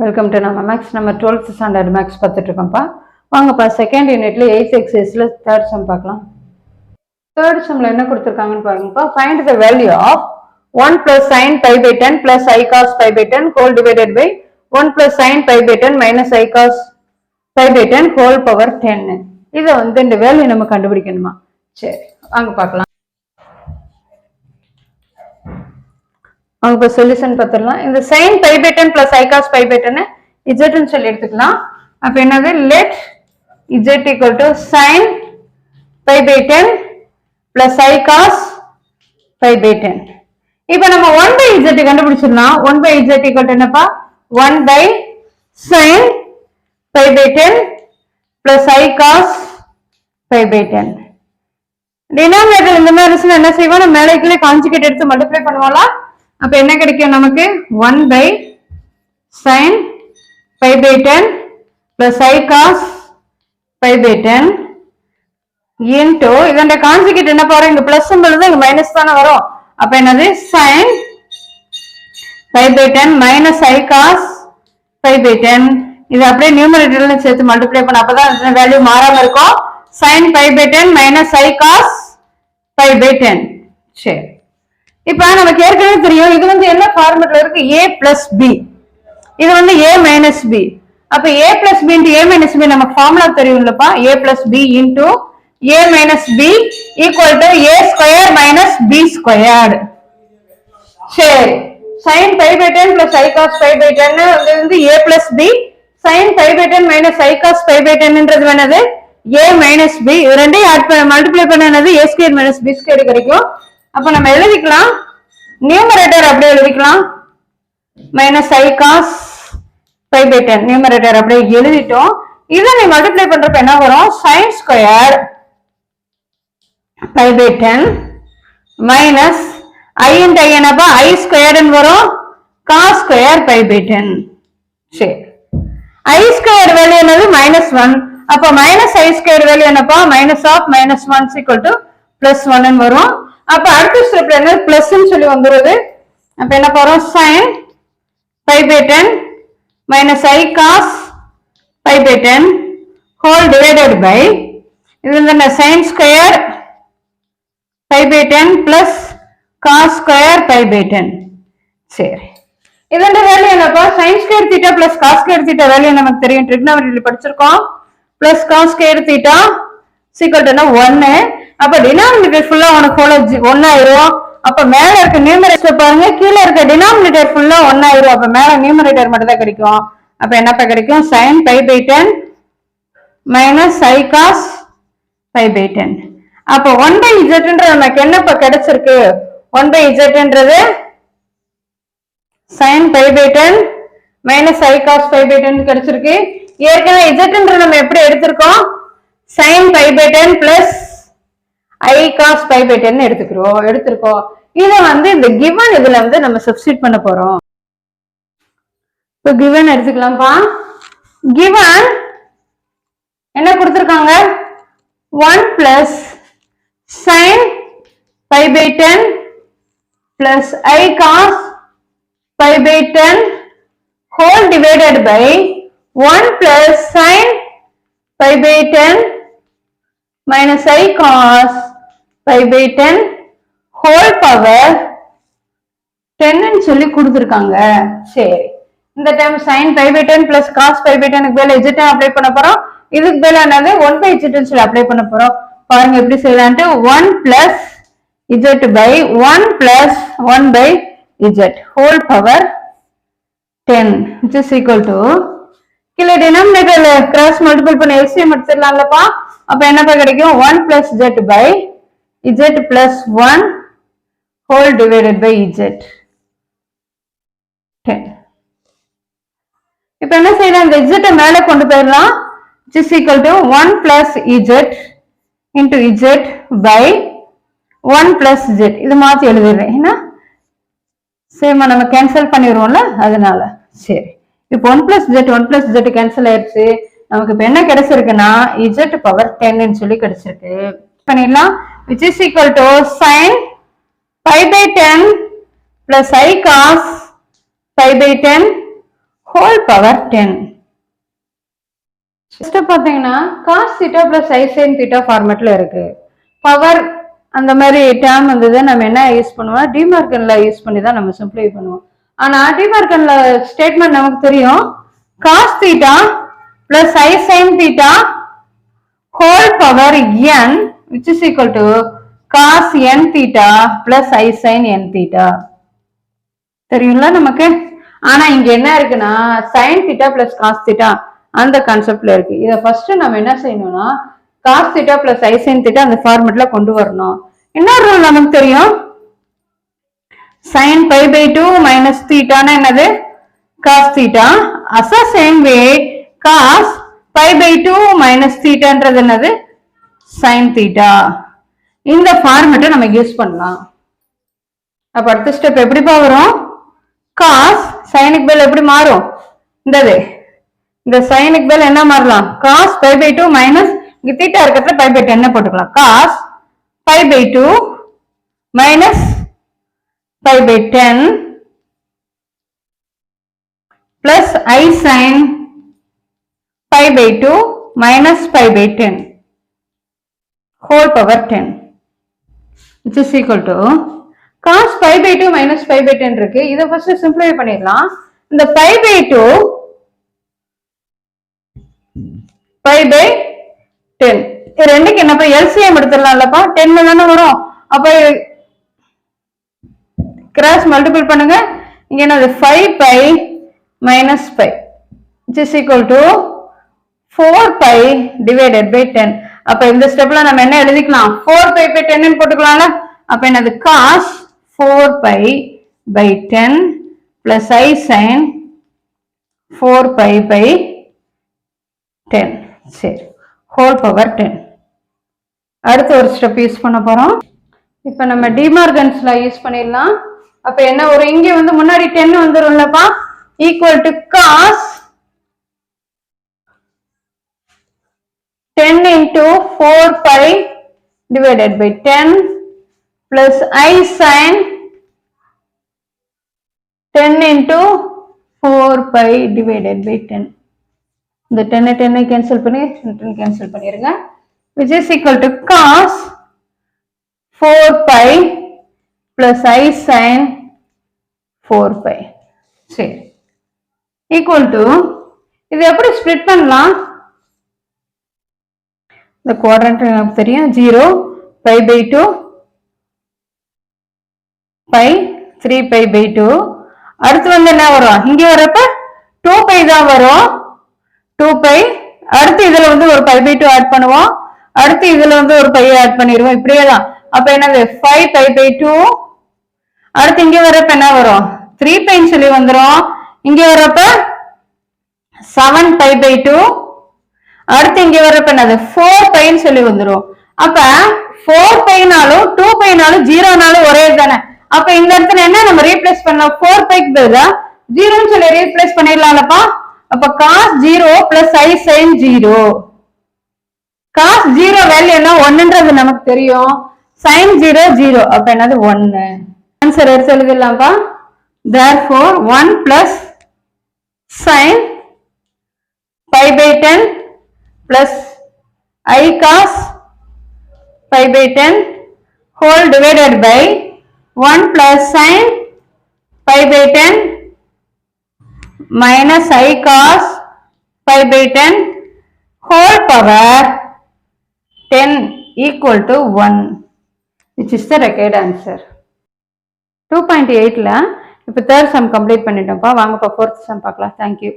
Welcome to நம்ம maths. நம்ம 12th standard maths பார்த்துட்டு இருக்கோம்ப்பா. வாங்கப்பா, செகண்ட் யூனிட்ல 8th எக்ஸசைஸ்ல தேர்ட் சம் பார்க்கலாம். தேர்ட் சம்ல என்ன கொடுத்துருக்காங்கன்னு பாருங்கப்பா. Find the value of 1 plus sin pi by 10 plus I cos pi by 10 whole divided by 1 plus sin pi by 10 minus I cos pi by 10 whole power 10. இதை இந்த value நம்ம கண்டுபிடிக்கணுமா? சரி, வாங்க பார்க்கலாம். சொல்யூஷன் பார்த்துடலாம். இந்த sin pi by 10 plus I cos pi by 10 z சொல்லி எடுத்துக்கலாம். அப்ப என்னது, let z equal to sin pi by 10 plus I cos pi by 10. இப்ப நம்ம 1 by z கண்டுபிடிச்சிடலாம். 1 by z equal to என்னப்பா, 1 by sin pi by 10 plus I cos pi by 10. Denominator இந்த மாதிரி இருந்துச்சுன்னா என்ன செய்வோம், நம்ம மேலே கீழே கான்ஜுகேட் எடுத்து மல்டிப்ளை பண்ணுவோம்ல. அப்ப என்ன கிடைக்கும் நமக்கு, 1 by sin pi by 10 plus I cos pi by 10 into இதோட கான்ஜுகேட் என்ன பாருங்க, இங்க பிளஸ் சிம்பல் தான், இங்க மைனஸ் தானே வரும். அப்ப என்னது, sin pi by 10 minus I cos pi by 10. இது அப்படியே நியூமரேட்டர்ல சேர்த்து மல்டிப்ளை பண்ண, அப்பதான் வேல்யூ மாறாம இருக்கும். sin pi by 10 minus I cos pi by 10. சரி, இப்ப நமக்கு ஏற்கனவே தெரியும், இது என்ன ஃபார்மட்ல இருக்கு, a plus b, இது a minus b. அப்ப a plus b into a minus b நமக்கு formula தெரியும்லப்பா, a plus b into a minus b equal to a square minus b squared. சரி, sin pi by 10 plus I cos pi by 10 a plus b, sin pi by 10 minus I cos pi by 10 என்றது என்னது, a minus b. இது ரெண்டையும் add பண்ண multiply பண்ண என்னது, a square minus b squared கிடைக்கும். அப்ப நம்ம எழுதிக்கலாம், நியூமரேட்டர் அப்படியே எழுதிக்கலாம், minus I cos pi by 10 numerator அப்படியே எழுதிட்டோம். இதை நீ மல்டிப்ளை பண்றப்ப என்ன வரும், sin square pi by 10 minus I into I என்னப்பா, I ஸ்கொயர்னு வரும், cos ஸ்கொயர் pi by 10. சரி, I ஸ்கொயர் வேல்யூ என்னது, -1. அப்ப மைனஸ் I ஸ்கொயர் வேல்யூ என்னப்பா, மைனஸ் ஆஃப் -1 equal to +1 வரும். அப்ப அடுத்த ஸ்டெப்ல என்ன, பிளஸ் சொல்லி வந்துருது. அப்ப என்ன போறோம், sin pi by 10 minus I cos pi by 10 whole divided by இது என்ன, sin square pi by 10 plus cos square pi by 10. சரி, இதோட வேல்யூ என்னப்பா, sin square theta plus cos square theta value நமக்கு தெரியும், ட்ரிகோனோமெட்ரியில படிச்சிருக்கோம். plus cos square theta equal to 1. அப்ப denominator ஃபுல்லா உனக்கு 1 ஆயிரும். அப்ப மேல இருக்க நியூமரேட்டர் பாருங்க, கீழே இருக்க டினாமினேட்டர் ஃபுல்லா 1 ஆயிரும். அப்ப மேல நியூமரேட்டர் மட்டும் தான் கிடைக்கும். அப்ப என்னப்பா கிடைக்கும், sin pi by 10 minus I cos pi by 10. அப்ப 1 by z நமக்கு என்னப்பா கிடைச்சிருக்கு, 1 by z ன்றது sin pi by 10 minus I cos pi by 10 கிடைச்சிருக்கு. ஏற்கனவே z நம்ம எப்படி எடுத்திருக்கோம், sin pi by 10 plus I cos pi by 10 எடுத்திருக்கோம். இதை இந்த given இதுல நம்ம சப்ஸ்டிட் பண்ண போறோம். இப்போ given எடுத்துக்கலாம்ப்பா. given என்ன கொடுத்திருக்காங்க, 1 plus sin pi by 10 plus I cos pi by 10 whole divided by 1 plus sin pi by 10 minus I cos pi by 10 whole power 10 சொல்லி கொடுத்திருக்காங்க. சரி, இந்த time sin pi by 10 plus cos pi by 10 க்கு மேல z apply பண்ண போறோம். இதுக்கு மேல என்னது, 1 by z சொல்லி அப்ளை பண்ண போறோம். பாருங்க எப்படி செய்யலாம்னு, 1 plus z by 1 plus 1 by z whole power 10 which is equal to, கீழே டினாமினேட்டர்ல கிராஸ் மல்டிபிள் பண்ண எல்சிஎம் எடுத்துடலாம்லப்பா. அப்ப என்னப்பா கிடைக்கும், 1 plus z by z plus 1 whole divided by z 10. இப்ப என்ன செய்யலாம், இந்த z மேல கொண்டு போயிடலாம், which is equal to 1 plus z into z by 1 plus z. இது மாத்தி எழுதிடுறேன், ஏன்னா சேமா நம்ம கேன்சல் பண்ணிடுவோம்ல, அதனால. சரி, இப்போ 1 plus z கேன்சல் ஆயிடுச்சு. நமக்கு இப்ப என்ன கிடைச்சிருக்குன்னா, z பவர் 10 சொல்லி கிடைச்சிருக்கு. பண்ணிடலாம், which is equal to sin pi by 10 plus I cos pi by 10 whole power 10. Just பாத்தீங்கன்னா cos theta plus I sin theta ஃபார்மேட்ல இருக்கு. பவர் அந்த மாதிரி டேர்ம் வந்தது நம்ம என்ன யூஸ் பண்ணுவோம், டிமார்கன்ல யூஸ் பண்ணி தான் நம்ம சிம்பிளை பண்ணுவோம். ஆனா டிமார்கன்ல ஸ்டேட்மெண்ட் நமக்கு தெரியும், cos theta plus I sin theta whole power n which is equal to cos n theta plus I sin n theta. தெரியுங்களா நமக்கு? ஆனா இங்க என்ன இருக்குன்னா sin theta plus cos theta அந்த கான்செப்ட்ல இருக்கு. இத ஃபர்ஸ்ட் நம்ம என்ன செய்யணும்னா cos theta plus I sin theta அந்த ஃபார்மட்ல கொண்டு வரணும். இன்னொரு ரூல் நமக்கு தெரியும், sin pi by 2 minus theta னா என்னது cos theta. as a same way cos pi by 2 minus theta ன்றது என்னது sin theta. இந்த ஃபார்மட்டை நம்ம யூஸ் பண்ணலாம். அப்ப அடுத்த ஸ்டெப் எப்படிப்பா வரும், cos சைனுக்கு பதில் எப்படி மாறும், இந்த சைனுக்கு பதில் என்ன மாறலாம், cos pi by 2 minus இங்க தீட்டா இருக்கிறதுல pi by 10 போட்டுக்கலாம், cos pi by 2 minus pi by 10 plus I sin pi by 2 minus pi by 10 whole power 10 which is equal to cos pi by 2 minus pi by 10 இருக்கு. இதை first சிம்பிளை பண்ணிடலாம். இந்த pi by 2 pi by 10 இது ரெண்டுக்கு என்னப்பா LCM எடுத்துடலாம்லப்பா, 10 தானே வரும். அப்ப கிராஸ் மல்டிபிள் பண்ணுங்க. இங்க என்னது 5 pi minus pi which is equal to 4 pi divided by 10. அப்ப இந்த ஸ்டெப்ல நம்ம என்ன எழுதிக்கலாம், 4 pi by 10 ன்னு போட்டுக்கலாம்ல. அப்ப என்னது cos 4 pi by 10 plus I sin 4 pi by 10 சரி whole power 10. அடுத்த ஒரு ஸ்டெப் யூஸ் பண்ண போறோம். இப்ப நம்ம டிமார்கன்ஸ்ல யூஸ் பண்ணிடலாம். அப்ப என்ன ஒரு இங்க வந்து முன்னாடி 10 வந்துரும்லப்பா, equal to cos 10 into 4 pi divided by 10 plus I sin 10 into 4 pi divided by 10. இந்த 10 cancel பண்ணி 10 cancel பண்ணிருங்க, which is equal to cos 4 pi plus I sin 4 pi சரி equal to இது எப்படி ஸ்ப்ளிட் பண்ணலாம், இந்த குவாட்ரண்ட் நமக்கு தெரியும் 0 pi by 2 pi 3 pi by 2. அடுத்து வந்து என்ன வரும், இங்க வரப்ப 2 pi தான் வரும், 2 pi. அடுத்து இதுல வந்து ஒரு pi by 2 ஆட் பண்ணுவோம், அடுத்து இதுல வந்து ஒரு pi ஆட் பண்ணிடுவோம், இப்படியே தான். அப்ப என்னது 5 pi by 2. அடுத்து இங்க வரப்ப என்ன வரும் 3 pi சொல்லி வந்துரும், இங்க வரப்ப 7 pi by 2. அடுத்து இங்க வரப்ப என்னது 4 pi சொல்லி வந்துரும். அப்ப 4 pi நாலும் 2 pi நாலும் 0 நாலும் ஒரே தானே. அப்ப இந்த இடத்துல என்ன நம்ம ரீப்ளேஸ் பண்ணலாம், 4 pi க்கு பதிலா 0 ன்னு சொல்லி ரீப்ளேஸ் பண்ணிடலாம்லப்பா. அப்ப cos 0 plus I sin 0. cos 0 value என்ன 1ன்றது நமக்கு தெரியும், sin 0 0. அப்ப என்னது 1. ஆன்சர் எடுத்து எழுதிடலாம்ப்பா. therefore 1 plus sin pi by 10 plus I cos pi by 10 whole divided by 1 plus sin pi by 10 minus I cos pi by 10 whole power 10 equal to 1 which is the required answer. 2.8ல இப்ப third sum complete பண்ணிட்டோம்ப்பா. வாங்கப்பா fourth sum பார்க்கலாம். Thank you.